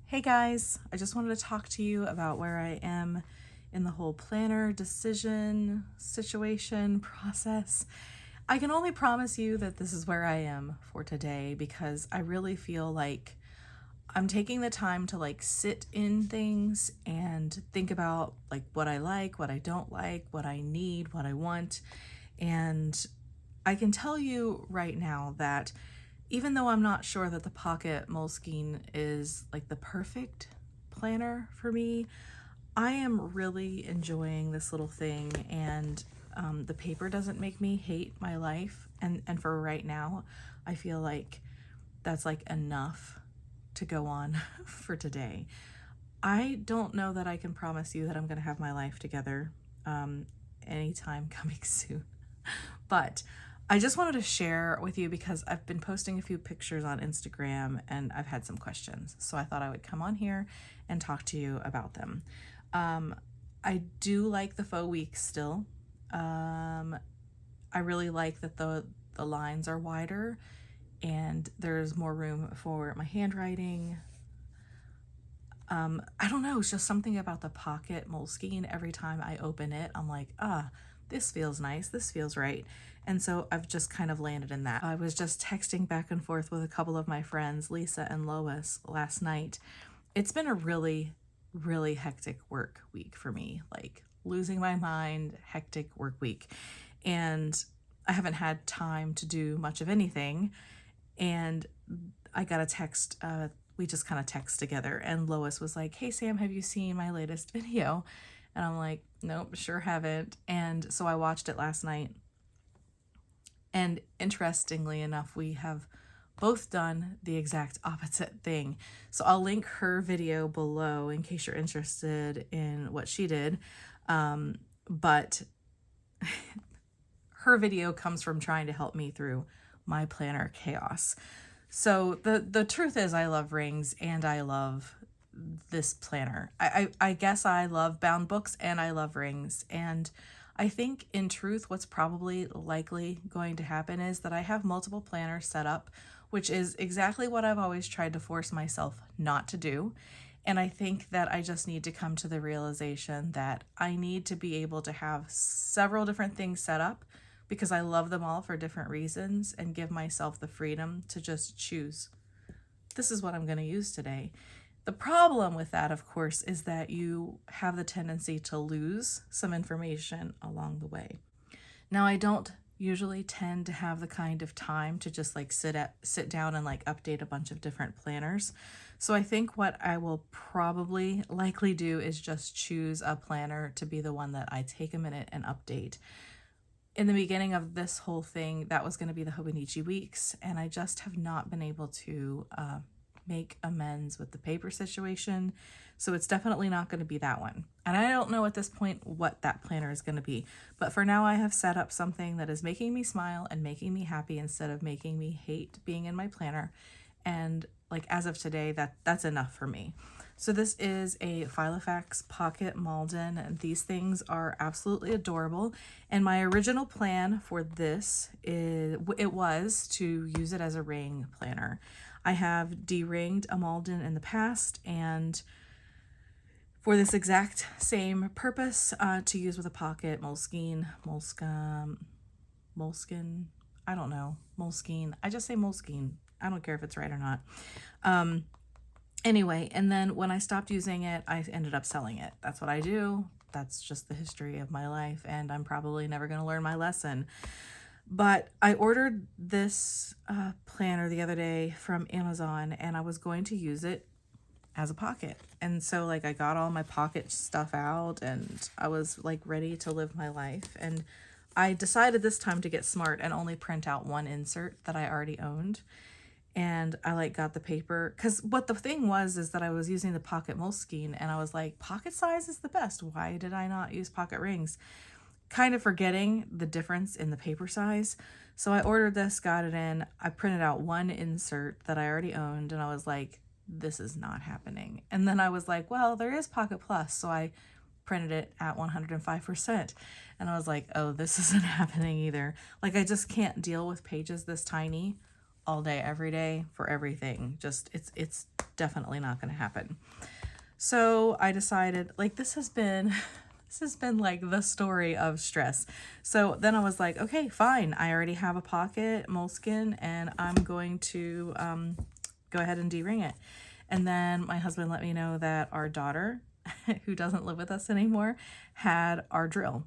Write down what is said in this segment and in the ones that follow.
Hey guys, I just wanted to talk to you about where I am in the whole planner decision situation process. I can only promise you that this is where I am for today because I really feel like I'm taking the time to sit in things and think about what I like, what I don't like, what I need, what I want. And I can tell you right now that even though I'm not sure that the Pocket Moleskine is the perfect planner for me, I am really enjoying this little thing, and the paper doesn't make me hate my life. And for right now, I feel like that's enough to go on for today. I don't know that I can promise you that I'm going to have my life together anytime coming soon, but I just wanted to share with you because I've been posting a few pictures on Instagram and I've had some questions. So I thought I would come on here and talk to you about them. I do like the faux weeks still. I really like that the lines are wider and there's more room for my handwriting. I don't know, it's just something about the Pocket Moleskine. Every time I open it, I'm like, this feels nice, this feels right. And so I've just kind of landed in that. I was just texting back and forth with a couple of my friends, Lisa and Lois, last night. It's been a really, really hectic work week for me, losing my mind, hectic work week. And I haven't had time to do much of anything. And I got a text, we just kind of text together, and Lois was like, "Hey Sam, have you seen my latest video?" And I'm like, "Nope, sure haven't." And so I watched it last night. And interestingly enough, we have both done the exact opposite thing. So I'll link her video below in case you're interested in what she did. But her video comes from trying to help me through my planner chaos. So the truth is I love rings and I love this planner. I guess I love bound books and I love rings. And I think in truth, what's probably likely going to happen is that I have multiple planners set up, which is exactly what I've always tried to force myself not to do. And I think that I just need to come to the realization that I need to be able to have several different things set up because I love them all for different reasons and give myself the freedom to just choose. This is what I'm going to use today. The problem with that, of course, is that you have the tendency to lose some information along the way. Now, I don't usually tend to have the kind of time to just sit down and update a bunch of different planners. So I think what I will probably likely do is just choose a planner to be the one that I take a minute and update. In the beginning of this whole thing, that was going to be the Hobonichi weeks, and I just have not been able to make amends with the paper situation. So it's definitely not going to be that one. And I don't know at this point what that planner is going to be. But for now, I have set up something that is making me smile and making me happy instead of making me hate being in my planner. And as of today, that's enough for me. So this is a Filofax Pocket Malden, and these things are absolutely adorable. And my original plan for this was to use it as a ring planner. I have de-ringed a Malden in the past, and for this exact same purpose, to use with a Pocket Moleskine, I don't know, Moleskine. I just say Moleskine. I don't care if it's right or not. Anyway, and then when I stopped using it, I ended up selling it. That's what I do. That's just the history of my life, and I'm probably never going to learn my lesson. But I ordered this planner the other day from Amazon, and I was going to use it as a pocket. And so I got all my pocket stuff out, and I was ready to live my life. And I decided this time to get smart and only print out one insert that I already owned. And I got the paper, because what the thing was is that I was using the Pocket Moleskine, and I was like, pocket size is the best. Why did I not use pocket rings? Kind of forgetting the difference in the paper size. So I ordered this, got it in. I printed out one insert that I already owned, and I was like, this is not happening. And then I was like, well, there is Pocket Plus. So I printed it at 105%. And I was like, oh, this isn't happening either. I just can't deal with pages this tiny all day, every day for everything. Just, it's definitely not going to happen. So I decided, like, this has been like the story of stress. So then I was like, okay, fine. I already have a pocket Moleskine and I'm going to go ahead and de-ring it. And then my husband let me know that our daughter, who doesn't live with us anymore, had our drill.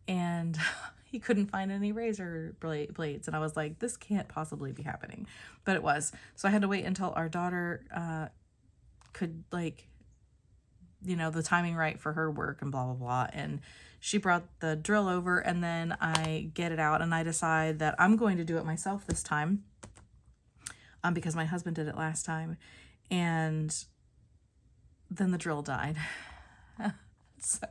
And he couldn't find any razor blades. And I was like, this can't possibly be happening. But it was. So I had to wait until our daughter could, like, you know, the timing right for her work and blah, blah, blah. And she brought the drill over, and then I get it out and I decide that I'm going to do it myself this time because my husband did it last time. And then the drill died. So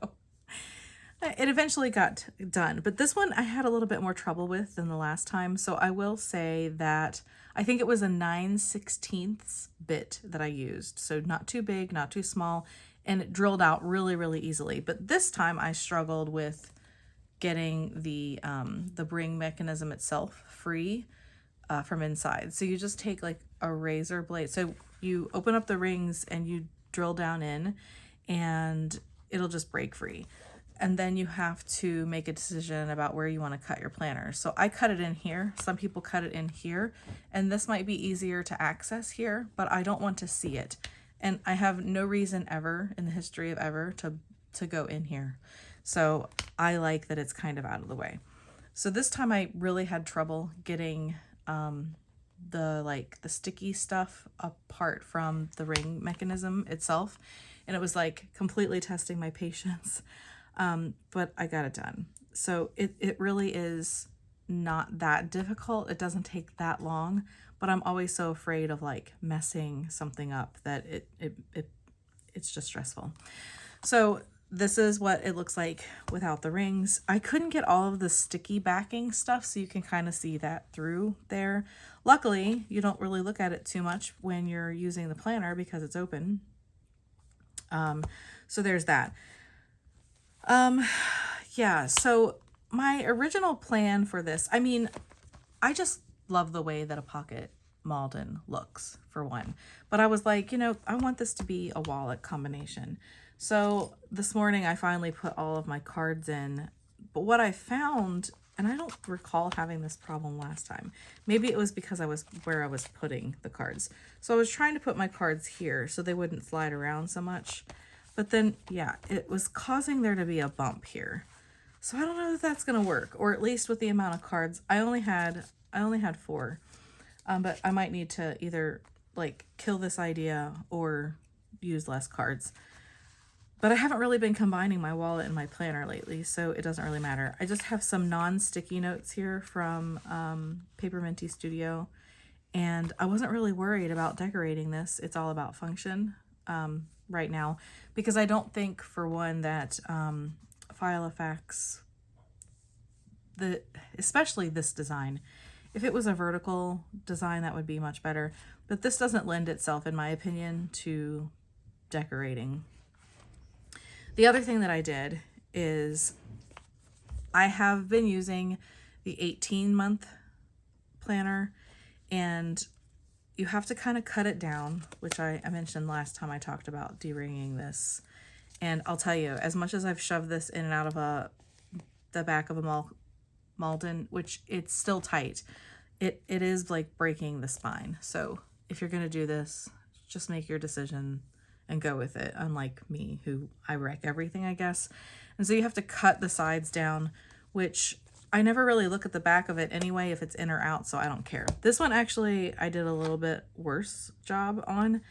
it eventually got done. But this one I had a little bit more trouble with than the last time. So I will say that I think it was a 9/16 bit that I used. So not too big, not too small. And it drilled out really, really easily. But this time I struggled with getting the ring mechanism itself free from inside. So you just take like a razor blade. So you open up the rings and you drill down in and it'll just break free. And then you have to make a decision about where you want to cut your planner. So I cut it in here. Some people cut it in here. And this might be easier to access here, but I don't want to see it. And I have no reason ever in the history of ever to go in here. So I like that it's kind of out of the way. So this time I really had trouble getting the sticky stuff apart from the ring mechanism itself. And it was like completely testing my patience. But I got it done. So it really is not that difficult. It doesn't take that long, but I'm always so afraid of like messing something up that it's just stressful. So this is what it looks like without the rings. I couldn't get all of the sticky backing stuff, so you can kind of see that through there. Luckily, you don't really look at it too much when you're using the planner because it's open. So there's that. Yeah, so my original plan for this, I mean, I just love the way that a pocket Malden looks, for one. But I was like, you know, I want this to be a wallet combination. So this morning I finally put all of my cards in. But what I found, and I don't recall having this problem last time. Maybe it was because I was where I was putting the cards. So I was trying to put my cards here so they wouldn't slide around so much. But then, yeah, it was causing there to be a bump here. So I don't know if that's going to work, or at least with the amount of cards. I only had 4. But I might need to either like kill this idea or use less cards. But I haven't really been combining my wallet and my planner lately, so it doesn't really matter. I just have some non-sticky notes here from Paper Minty Studio, and I wasn't really worried about decorating this. It's all about function right now, because I don't think, for one, that file effects, especially this design, if it was a vertical design, that would be much better. But this doesn't lend itself, in my opinion, to decorating. The other thing that I did is I have been using the 18-month planner, and you have to kind of cut it down, which I mentioned last time I talked about de-ringing this. And I'll tell you, as much as I've shoved this in and out of the back of a Malden, which it's still tight, it is like breaking the spine. So if you're going to do this, just make your decision and go with it, unlike me, who I wreck everything, I guess. And so you have to cut the sides down, which I never really look at the back of it anyway, if it's in or out, so I don't care. This one, actually, I did a little bit worse job on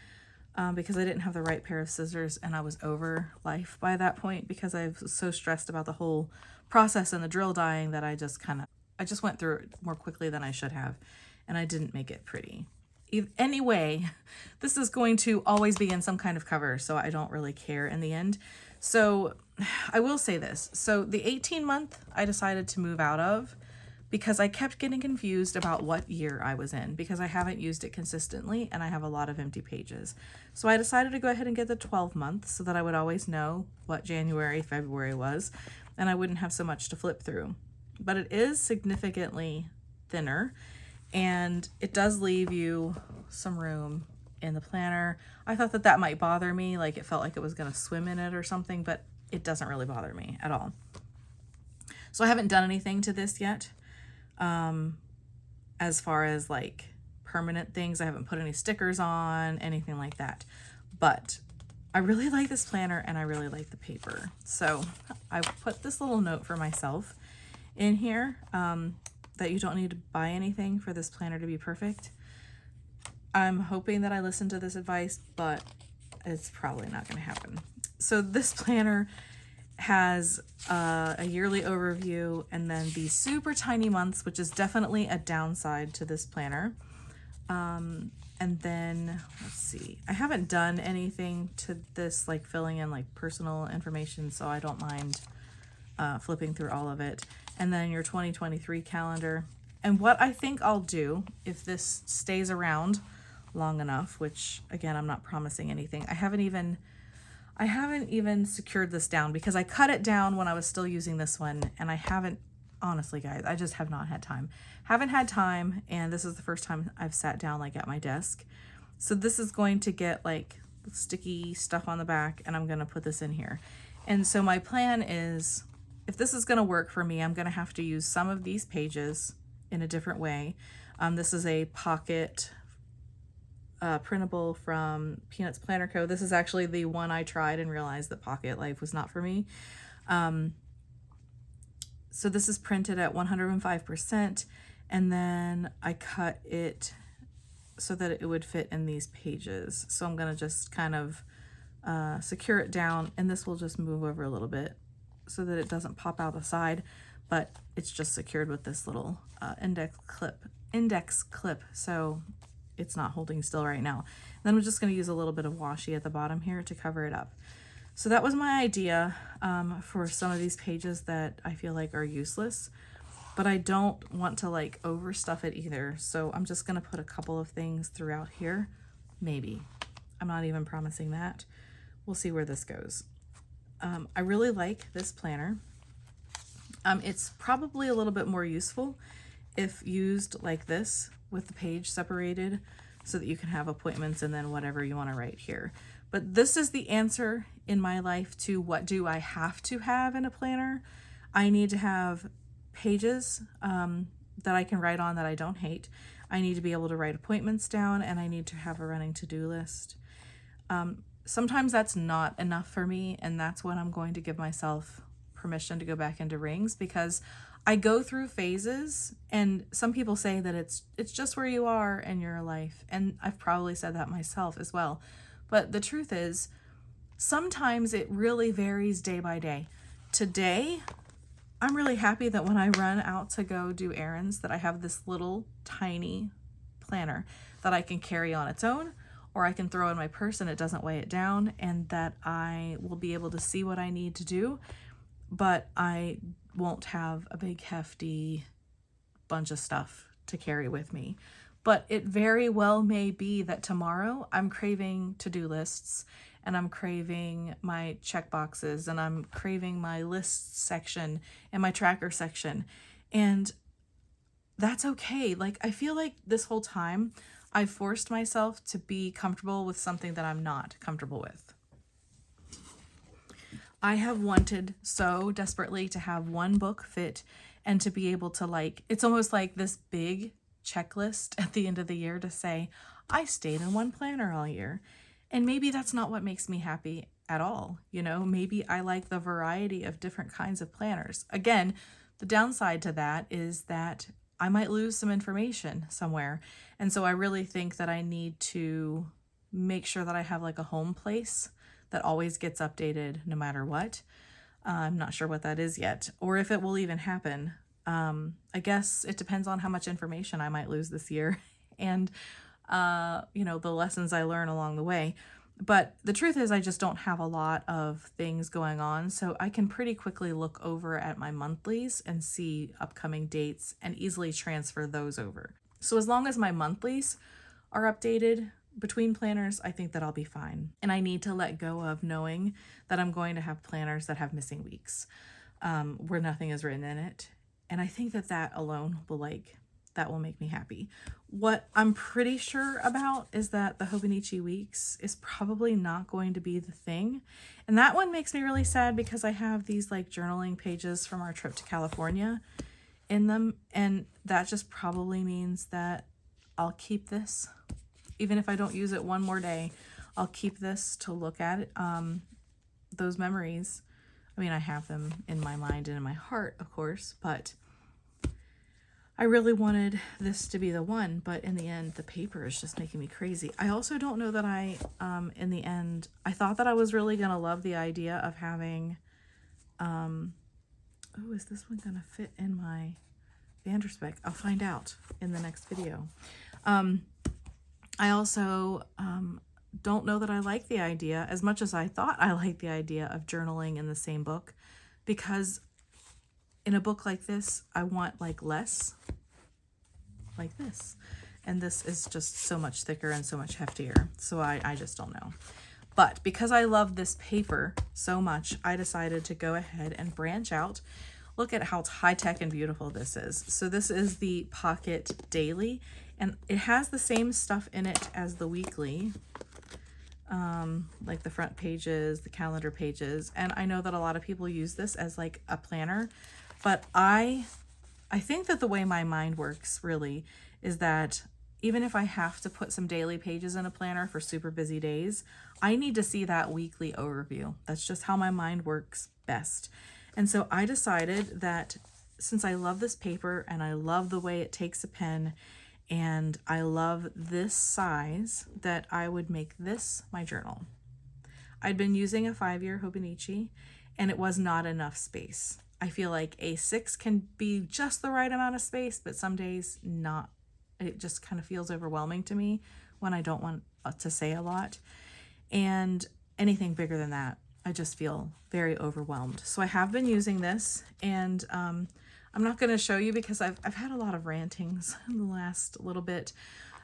because I didn't have the right pair of scissors, and I was over life by that point because I was so stressed about the whole process and the drill dying that I just went through it more quickly than I should have, and I didn't make it pretty. Anyway, this is going to always be in some kind of cover, so I don't really care in the end. So I will say this. So the 18-month I decided to move out of because I kept getting confused about what year I was in, because I haven't used it consistently and I have a lot of empty pages. So I decided to go ahead and get the 12-month so that I would always know what January, February was, and I wouldn't have so much to flip through. But it is significantly thinner. and it does leave you some room in the planner. I thought that that might bother me, like it felt like it was going to swim in it or something, but it doesn't really bother me at all. So I haven't done anything to this yet. As far as like permanent things, I haven't put any stickers on, anything like that. But I really like this planner and I really like the paper. So I put this little note for myself in here, that you don't need to buy anything for this planner to be perfect. I'm hoping that I listen to this advice, but it's probably not going to happen. So this planner has a yearly overview and then these super tiny months, which is definitely a downside to this planner. And then let's see, I haven't done anything to this, like filling in like personal information, so I don't mind flipping through all of it. And then your 2023 calendar. And what I think I'll do, if this stays around long enough, which again, I'm not promising anything. I haven't even secured this down because I cut it down when I was still using this one, and I haven't, honestly guys, I just have not had time. Haven't had time, and this is the first time I've sat down like at my desk. So this is going to get like sticky stuff on the back, and I'm going to put this in here. And so my plan is, if this is going to work for me, I'm going to have to use some of these pages in a different way. This is a pocket printable from Peanuts Planner Co. This is actually the one I tried and realized that Pocket Life was not for me. So this is printed at 105%, and then I cut it so that it would fit in these pages. So I'm going to just kind of secure it down, and this will just move over a little bit so that it doesn't pop out the side, but it's just secured with this little index clip. So it's not holding still right now. And then I'm just going to use a little bit of washi at the bottom here to cover it up. So that was my idea for some of these pages that I feel like are useless, but I don't want to like overstuff it either. So I'm just going to put a couple of things throughout here. Maybe. I'm not even promising that. We'll see where this goes. I really like this planner. It's probably a little bit more useful if used like this, with the page separated, so that you can have appointments and then whatever you want to write here. But this is the answer in my life to what do I have to have in a planner. I need to have pages that I can write on that I don't hate. I need to be able to write appointments down, and I need to have a running to-do list. Sometimes that's not enough for me, and that's when I'm going to give myself permission to go back into rings, because I go through phases, and some people say that it's just where you are in your life, and I've probably said that myself as well. But the truth is, sometimes it really varies day by day. Today, I'm really happy that when I run out to go do errands, that I have this little tiny planner that I can carry on its own, or I can throw in my purse and it doesn't weigh it down, and that I will be able to see what I need to do, but I won't have a big hefty bunch of stuff to carry with me. But it very well may be that tomorrow I'm craving to-do lists, and I'm craving my check boxes, and I'm craving my lists section and my tracker section. And that's okay. Like, I feel like this whole time I forced myself to be comfortable with something that I'm not comfortable with. I have wanted so desperately to have one book fit and to be able to, like, it's almost like this big checklist at the end of the year to say, I stayed in one planner all year. And maybe that's not what makes me happy at all. You know, maybe I like the variety of different kinds of planners. Again, the downside to that is that I might lose some information somewhere. And so I really think that I need to make sure that I have like a home place that always gets updated no matter what. I'm not sure what that is yet, or if it will even happen. I guess it depends on how much information I might lose this year and, you know, the lessons I learn along the way. But the truth is I just don't have a lot of things going on, so I can pretty quickly look over at my monthlies and see upcoming dates and easily transfer those over. So as long as my monthlies are updated between planners, I think that I'll be fine. And I need to let go of knowing that I'm going to have planners that have missing weeks, where nothing is written in it. And I think that that alone will, like, that will make me happy. What I'm pretty sure about is that the Hobonichi Weeks is probably not going to be the thing. And that one makes me really sad because I have these like journaling pages from our trip to California in them. And that just probably means that I'll keep this. Even if I don't use it one more day, I'll keep this to look at those memories. I mean, I have them in my mind and in my heart, of course, but I really wanted this to be the one, but in the end, the paper is just making me crazy. I also don't know that in the end, I thought that I was really going to love the idea of having, oh, is this one going to fit in my Vanderspec? I'll find out in the next video. I also don't know that I like the idea as much as I thought I liked the idea of journaling in the same book, because in a book like this, I want like less like this. And this is just so much thicker and so much heftier. So I just don't know. But because I love this paper so much, I decided to go ahead and branch out. Look at how high-tech and beautiful this is. So this is the Pocket Daily, and it has the same stuff in it as the weekly. Like the front pages, the calendar pages. And I know that a lot of people use this as like a planner, but I think that the way my mind works really is that even if I have to put some daily pages in a planner for super busy days, I need to see that weekly overview. That's just how my mind works best. And so I decided that since I love this paper and I love the way it takes a pen and I love this size, that I would make this my journal. I'd been using a 5-year Hobonichi and it was not enough space. I feel like A6 can be just the right amount of space, but some days not. It just kind of feels overwhelming to me when I don't want to say a lot. And anything bigger than that, I just feel very overwhelmed. So I have been using this, and I'm not going to show you because I've had a lot of rantings in the last little bit.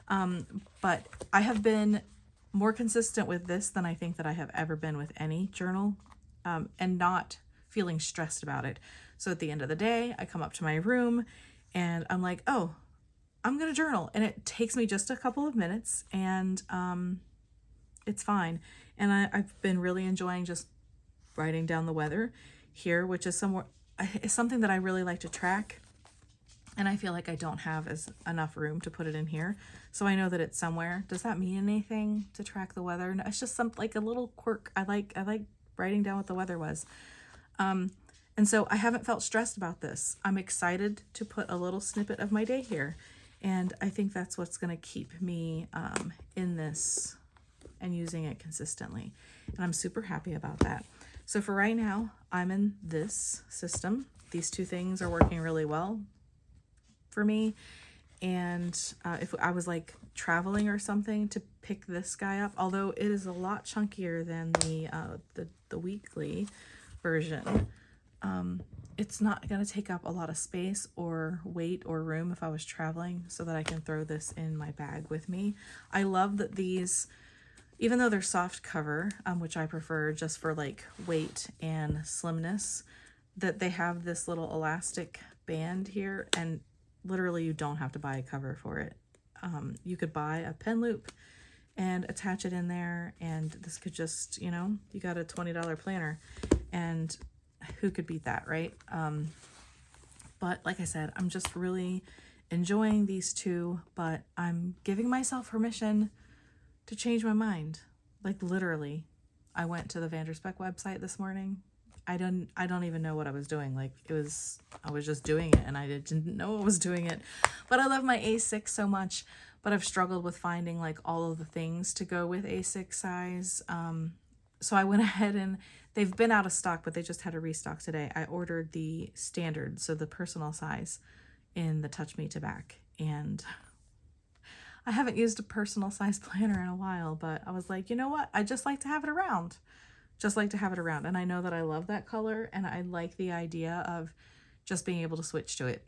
But I have been more consistent with this than I think that I have ever been with any journal, and not feeling stressed about it. So at the end of the day, I come up to my room and I'm like, oh, I'm going to journal. And it takes me just a couple of minutes, and it's fine. And I've been really enjoying just writing down the weather here, which is something that I really like to track. And I feel like I don't have enough room to put it in here. So I know that it's somewhere. Does that mean anything to track the weather? No, it's just like a little quirk. I like writing down what the weather was. And so I haven't felt stressed about this. I'm excited to put a little snippet of my day here. And I think that's what's going to keep me in this and using it consistently. And I'm super happy about that. So for right now, I'm in this system. These two things are working really well for me. And if I was like traveling or something, to pick this guy up, although it is a lot chunkier than the weekly version, it's not going to take up a lot of space or weight or room if I was traveling, so that I can throw this in my bag with me. I love that these, even though they're soft cover, which I prefer just for like weight and slimness, that they have this little elastic band here, and literally you don't have to buy a cover for it. You could buy a pen loop and attach it in there, and this could just, you got a $20 planner, and who could beat that, right? But like I said, I'm just really enjoying these two, but I'm giving myself permission to change my mind. Like literally, I went to the Vanderspec website this morning. I don't even know what I was doing. Like I was just doing it, and I didn't know I was doing it. But I love my A6 so much, but I've struggled with finding like all of the things to go with A6 size. So I went ahead, and they've been out of stock, but they just had a restock today. I ordered the standard, so the personal size, in the Touch Me to back. And I haven't used a personal size planner in a while, but I was like, you know what? I just like to have it around. Just like to have it around. And I know that I love that color, and I like the idea of just being able to switch to it.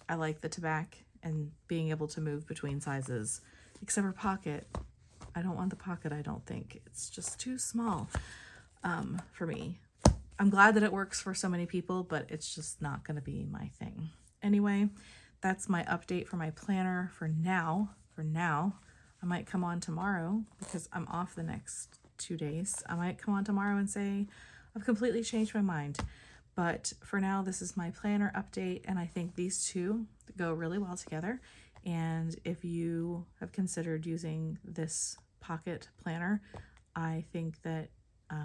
I like the tobacco and being able to move between sizes, except for pocket. I don't want the pocket, I don't think. It's just too small for me. I'm glad that it works for so many people, but it's just not going to be my thing. Anyway, that's my update for my planner for now. For now, I might come on tomorrow because I'm off the next 2 days. I might come on tomorrow and say I've completely changed my mind. But for now, this is my planner update, and I think these two go really well together. And if you have considered using this pocket planner, I think that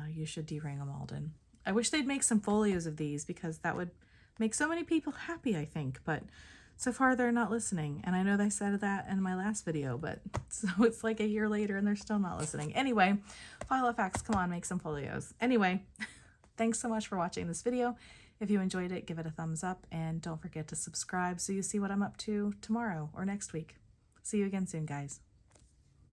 you should de-ring a Malden. I wish they'd make some folios of these because that would make so many people happy, I think. But so far, they're not listening. And I know they said that in my last video, but so it's like a year later and they're still not listening. Anyway, Filofax, come on, make some folios. Anyway, thanks so much for watching this video. If you enjoyed it, give it a thumbs up and don't forget to subscribe so you see what I'm up to tomorrow or next week. See you again soon, guys.